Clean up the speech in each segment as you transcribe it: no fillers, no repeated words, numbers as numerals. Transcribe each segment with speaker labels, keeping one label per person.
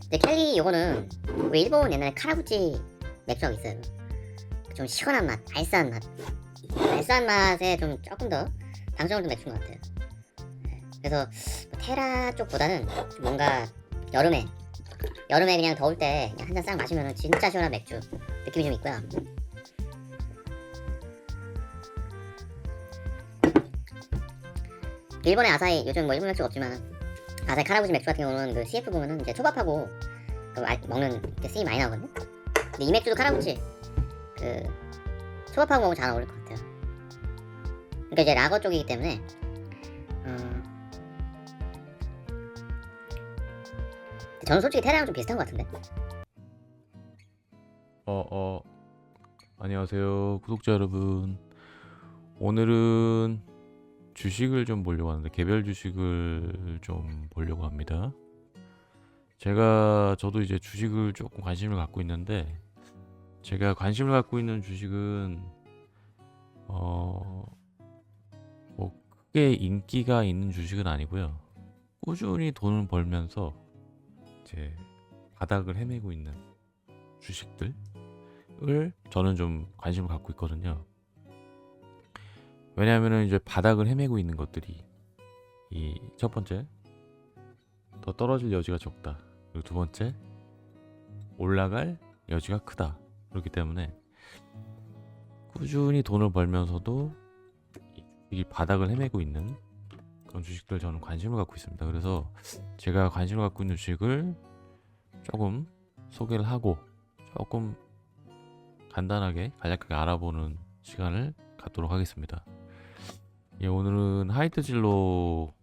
Speaker 1: 근데 켈리 요거는 왜 일본 옛날에 카라구치 맥주라고 있어요. 좀 시원한 맛, 알싸한 맛. 알싸한 맛에 좀 조금 더 당성을 좀 맥주인 것 같아요. 그래서 뭐 테라 쪽보다는 좀 뭔가 여름에 그냥 더울 때 한 잔 싹 마시면 진짜 시원한 맥주 느낌이 좀 있고요. 일본의 아사히, 요즘 뭐 일본 맥주가 없지만 아사히 카라부지 맥주 같은 경우는 그 CF 보면은 이제 초밥하고 그 먹는 게 쓰임이 많이 나거든요. 근데 이 맥주도 카라부치 그 초밥하고 먹으면 잘 어울릴 것 같아요. 그러니까 이제 라거 쪽이기 때문에 저는 솔직히 테라랑 좀 비슷한 것 같은데.
Speaker 2: 안녕하세요, 구독자 여러분. 오늘은 주식을 좀 보려고 하는데, 개별 주식을 좀 보려고 합니다. 저도 이제 주식을 조금 관심을 갖고 있는데, 제가 관심을 갖고 있는 주식은 뭐 크게 인기가 있는 주식은 아니고요. 꾸준히 돈을 벌면서 이제 바닥을 헤매고 있는 주식들을 저는 좀 관심을 갖고 있거든요. 왜냐하면 이제 바닥을 헤매고 있는 것들이, 이 첫 번째, 더 떨어질 여지가 적다. 그리고 두 번째, 올라갈 여지가 크다. 그렇기 때문에 꾸준히 돈을 벌면서도 이 바닥을 헤매고 있는 그런 주식들 저는 관심을 갖고 있습니다. 그래서 제가 관심을 갖고 있는 주식을 조금 소개를 하고 조금 간단하게 간략하게 알아보는 시간을 갖도록 하겠습니다. 오늘은 하이트진로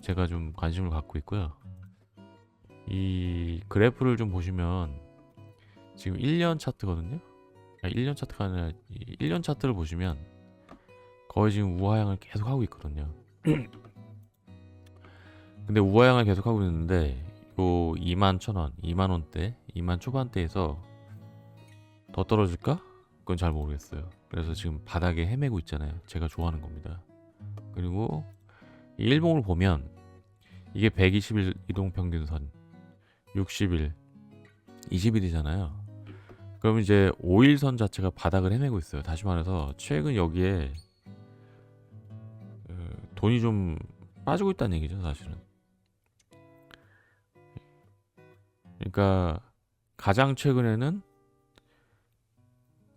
Speaker 2: 제가 좀 관심을 갖고 있고요. 이 그래프를 좀 보시면 지금 1년 차트거든요. 1년 차트가 아니라 1년 차트를 보시면 거의 지금 우하향을 계속 하고 있거든요. 근데 우하향을 계속 하고 있는데 요 21,000원, 2만원대, 2만 초반대에서 더 떨어질까? 그건 잘 모르겠어요. 그래서 지금 바닥에 헤매고 있잖아요. 제가 좋아하는 겁니다. 그리고 이 일봉을 보면 이게 120일 이동평균선, 60일, 20일이잖아요. 그럼 이제 5일선 자체가 바닥을 헤매고 있어요. 다시 말해서 최근 여기에 돈이 좀 빠지고 있다는 얘기죠, 사실은. 그러니까 가장 최근에는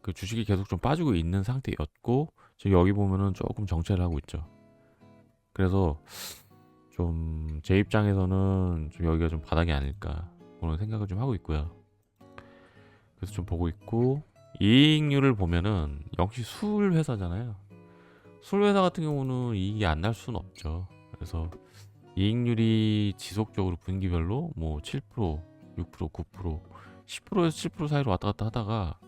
Speaker 2: 그 주식이 계속 좀 빠지고 있는 상태였고, 지금 여기 보면은 조금 정체를 하고 있죠. 그래서 좀 제 입장에서는 좀 여기가 좀 바닥이 아닐까 그런 생각을 좀 하고 있고요. 그래서 좀 보고 있고, 이익률을 보면은 역시 술 회사잖아요. 술 회사 같은 경우는 이익이 안 날 수는 없죠. 그래서 이익률이 지속적으로 분기별로 뭐 7%, 6%, 9%, 10%에서 7% 사이로 왔다 갔다 하다가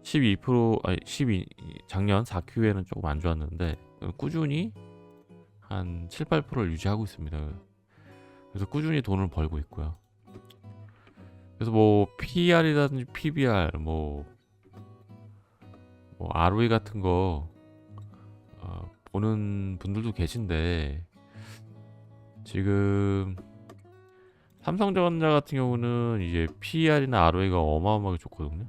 Speaker 2: 12%, 아니 12, 작년 4Q에는 조금 안 좋았는데 꾸준히 한 7, 8%를 유지하고 있습니다. 그래서 꾸준히 돈을 벌고 있고요. 그래서 뭐 PER이라든지 PBR, 뭐 ROE 같은 거 보는 분들도 계신데, 지금 삼성전자 같은 경우는 이제 PER이나 ROE가 어마어마하게 좋거든요.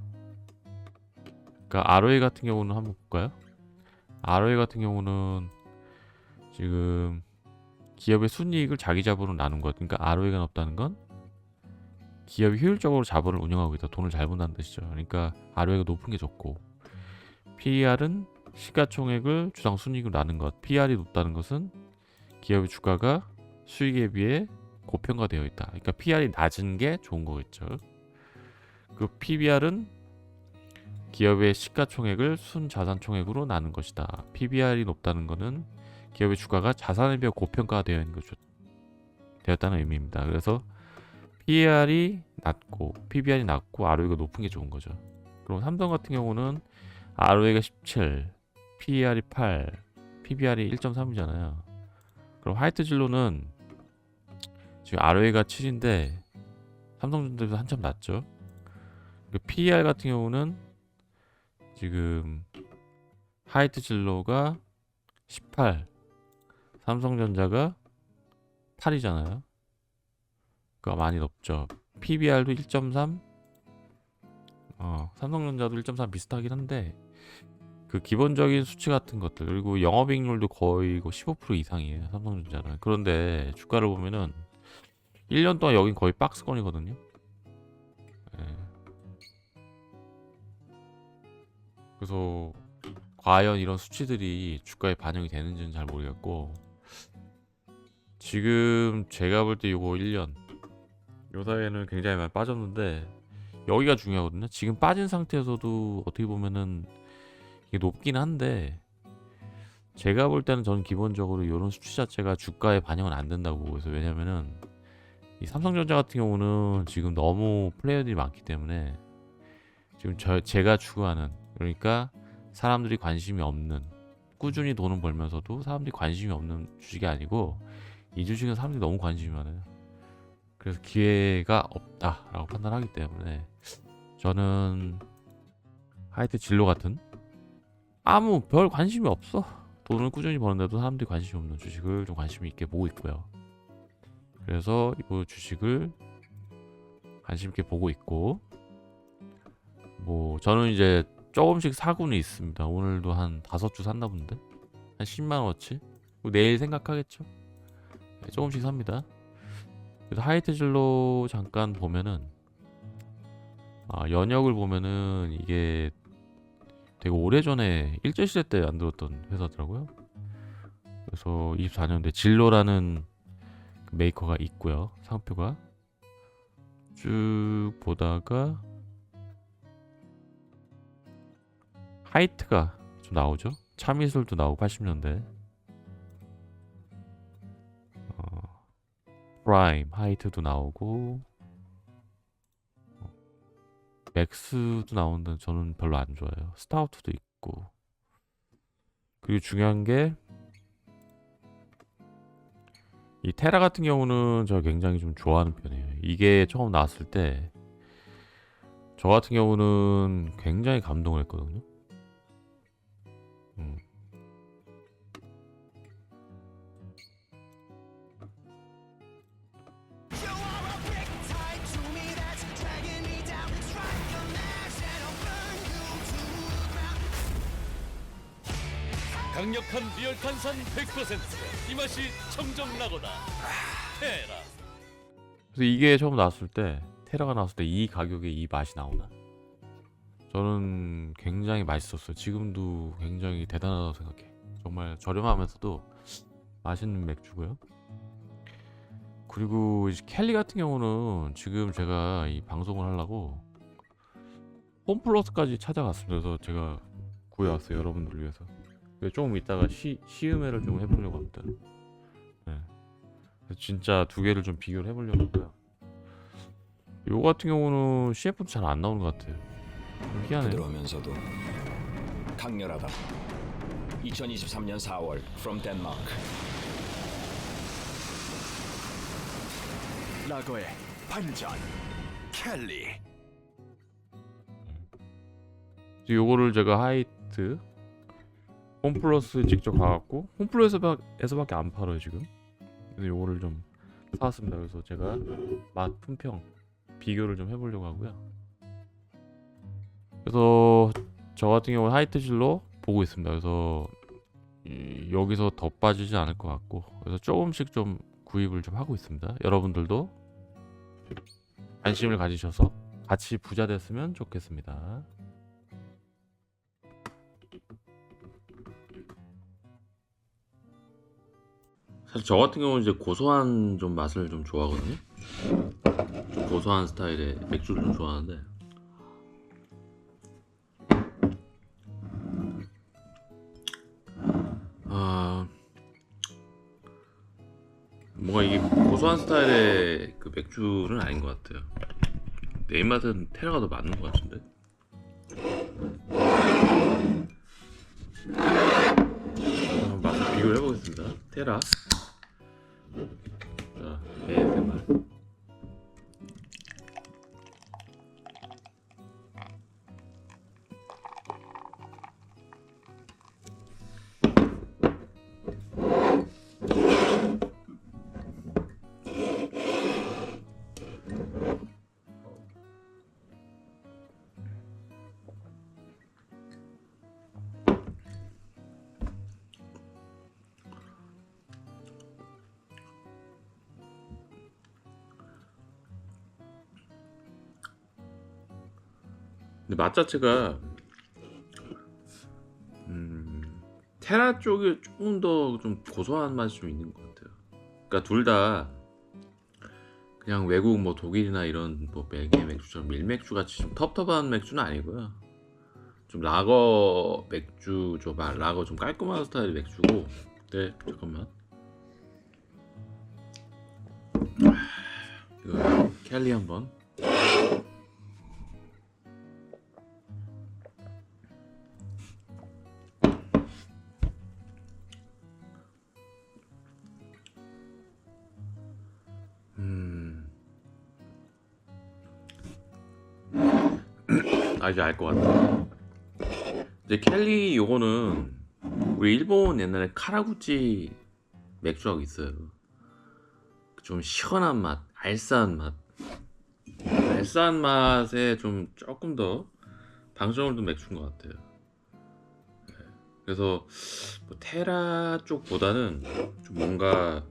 Speaker 2: 그러니까 ROE 같은 경우는 한번 볼까요? ROE 같은 경우는 지금 기업의 순이익을 자기 자본으로 나눈 것. 그러니까 ROE가 높다는 건 기업이 효율적으로 자본을 운영하고 있다. 돈을 잘 번다는 뜻이죠. 그러니까 ROE가 높은 게 좋고, PER은 시가총액을 주당 순이익으로 나눈 것. PER이 높다는 것은 기업의 주가가 수익에 비해 고평가되어 있다. 그러니까 PER이 낮은 게 좋은 거겠죠. 그 PBR은 기업의 시가총액을 순자산총액으로 나눈 것이다. PBR이 높다는 것은 기업의 주가가 자산에 비해 고평가되어 있는 것이 되었다는 의미입니다. 그래서 PER이 낮고 PBR이 낮고 ROE가 높은 게 좋은 거죠. 그럼 삼성 같은 경우는 ROE가 17, PER이 8, PBR이 1.3이잖아요. 그럼 하이트진로는 지금 ROE가 7인데 삼성전자보다 한참 낮죠. PER 같은 경우는 지금 하이트진로가 18, 삼성전자가 8이잖아요. 많이 높죠. PBR도 1.3. 삼성전자도 1.3 비슷하긴 한데 그 기본적인 수치 같은 것들 그리고 영업이익률도 거의 15% 이상이에요. 삼성전자는. 그런데 주가를 보면은 1년 동안 여긴 거의 박스권이거든요. 예. 그래서 과연 이런 수치들이 주가에 반영이 되는지는 잘 모르겠고 지금 제가 볼 때 요거 1년 요 사이에는 굉장히 많이 빠졌는데 여기가 중요하거든요. 지금 빠진 상태에서도 어떻게 보면은 이게 높긴 한데 제가 볼 때는 저는 기본적으로 이런 수치 자체가 주가에 반영은 안 된다고 보고 있어요. 왜냐면은 이 삼성전자 같은 경우는 지금 너무 플레이어들이 많기 때문에 지금 제가 추구하는 그러니까 사람들이 관심이 없는 꾸준히 돈을 벌면서도 사람들이 관심이 없는 주식이 아니고 이 주식은 사람들이 너무 관심이 많아요. 그래서 기회가 없다라고 판단하기 때문에 저는 하이트 진로 같은 아무 별 관심이 없어 돈을 꾸준히 버는데도 사람들이 관심이 없는 주식을 좀 관심 있게 보고 있고요. 그래서 이 주식을 관심 있게 보고 있고 뭐 저는 이제 조금씩 사고는 있습니다. 오늘도 한 5주 샀나 본데 한 10만원어치 내일 생각하겠죠. 네, 조금씩 삽니다. 그래서 하이트 진로 잠깐 보면은 연역을 보면은 이게 되게 오래전에 일제시대 때 만들었던 회사더라고요. 그래서 24년대 진로라는 그 메이커가 있고요. 상표가 쭉 보다가 하이트가 좀 나오죠. 차미술도 나오고 80년대 프라임 하이트도 나오고 맥스도 나오는데 저는 별로 안 좋아해요. 스타우트도 있고 그리고 중요한 게 이 테라 같은 경우는 제가 굉장히 좀 좋아하는 편이에요. 이게 처음 나왔을 때 저 같은 경우는 굉장히 감동을 했거든요.
Speaker 3: 강력한 리얼 탄산 100%. 이 맛이 청정나거다. 테라.
Speaker 2: 그래서 이게 처음 나왔을 때 테라가 나왔을 때 이 가격에 이 맛이 나오나? 저는 굉장히 맛있었어요. 지금도 굉장히 대단하다고 생각해. 정말 저렴하면서도 맛있는 맥주고요. 그리고 이제 켈리 같은 경우는 지금 제가 이 방송을 하려고 홈플러스까지 찾아갔습니다. 그래서 제가 구해왔어요. 여러분들을 위해서. 조금 이따가 시음회를 좀 해보려고 합니다. 네. 진짜 두 개를 좀 비교를 해보려고 하고요. 요 같은 경우는 CF도 잘 안 나오는 것 같아요. 좀 희한해요.
Speaker 4: 부드러우면서도 강렬하다. 2023년 4월 from 덴마크.
Speaker 3: 라거의 반전. 켈리.
Speaker 2: 요거를 제가 하이트 홈플러스 직접 가갖고 홈플러스에서밖에 안 팔아요 지금. 그래서 요거를 좀 사왔습니다. 그래서 제가 맛 품평 비교를 좀 해보려고 하고요. 그래서 저 같은 경우는 하이트 진로 보고 있습니다. 그래서 여기서 더 빠지지 않을 것 같고 그래서 조금씩 좀 구입을 좀 하고 있습니다. 여러분들도 관심을 가지셔서 같이 부자 됐으면 좋겠습니다. 사실 저 같은 경우는 이제 고소한 좀 맛을 좀 좋아하거든요. 좀 고소한 스타일의 맥주를 좀 좋아하는데 뭔가 이게 고소한 스타일의 그 맥주는 아닌 것 같아요. 내 입맛은 테라가 더 맞는 것 같은데. 한번 맛을 비교를 해보겠습니다. 테라. 자, ASMR. 근데 맛 자체가 테라 쪽이 조금 더 좀 고소한 맛이 좀 있는 것 같아요. 그러니까 둘 다 그냥 외국 뭐 독일이나 이런 뭐 벨기에 맥주처럼 밀맥주 같이 좀 텁텁한 맥주는 아니고요. 좀 라거 맥주죠. 라거 좀 깔끔한 스타일의 맥주고. 네, 잠깐만. 이거 켈리 한번. 이제 알 것 같아. 이제 켈리 요거는 우리 일본 옛날에 카라구치 맥주하고 있어요. 좀 시원한 맛, 알싸한 맛. 알싸한 맛에 좀 조금 더 방점을 둔 맥주인 것 같아요. 그래서 뭐 테라 쪽보다는 좀 뭔가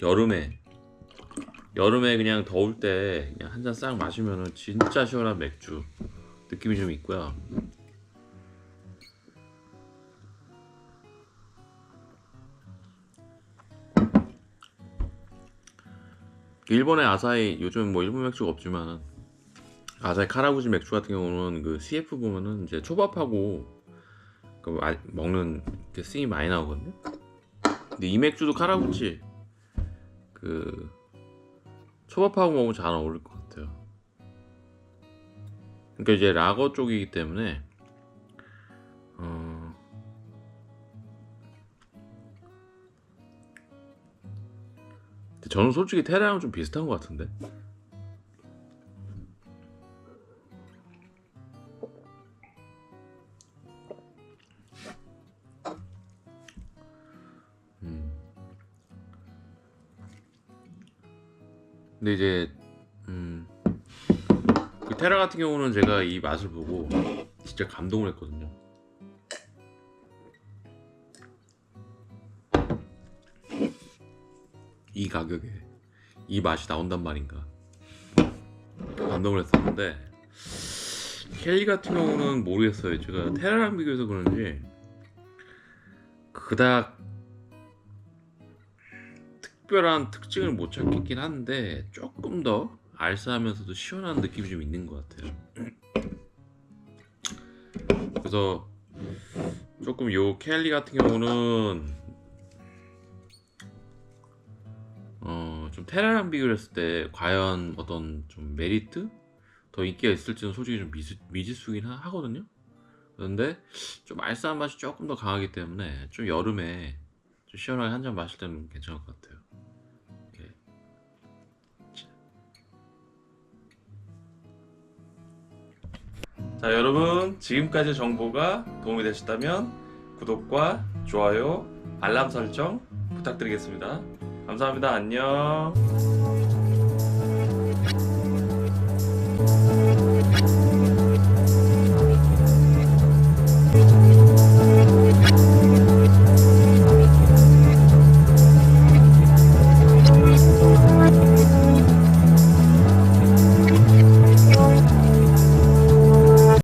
Speaker 2: 여름에 그냥 더울 때 그냥 한 잔 싹 마시면은 진짜 시원한 맥주 느낌이 좀 있고요. 일본의 아사히, 요즘 뭐 일본 맥주가 없지만 아사히 카라구지 맥주 같은 경우는 그 CF 보면은 이제 초밥하고 그 먹는 게 씬이 많이 나오거든요. 근데 이 맥주도 카라구치 그 초밥하고 먹으면 잘 어울릴 것 같아요. 그러니까 이제 라거 쪽이기 때문에 저는 솔직히 테라랑 좀 비슷한 것 같은데. 근데 이제 그 테라 같은 경우는 제가 이 맛을 보고 진짜 감동을 했거든요. 이 가격에 이 맛이 나온단 말인가 감동을 했었는데, 켈리 같은 경우는 모르겠어요. 제가 테라랑 비교해서 그런지 그닥 특별한 특징을 못 찾겠긴 한데 조금 더 알싸하면서도 시원한 느낌이 좀 있는 것 같아요. 그래서 조금 요 켈리 같은 경우는 좀 테라랑 비교를 했을 때 과연 어떤 좀 메리트? 더 인기가 있을지는 솔직히 좀 미지수긴 하거든요. 그런데 좀 알싸한 맛이 조금 더 강하기 때문에 좀 여름에 좀 시원하게 한 잔 마실 때는 괜찮을 것 같아요. 예. 자, 여러분 지금까지 정보가 도움이 되셨다면 구독과 좋아요, 알람 설정 부탁드리겠습니다. 감사합니다. 안녕.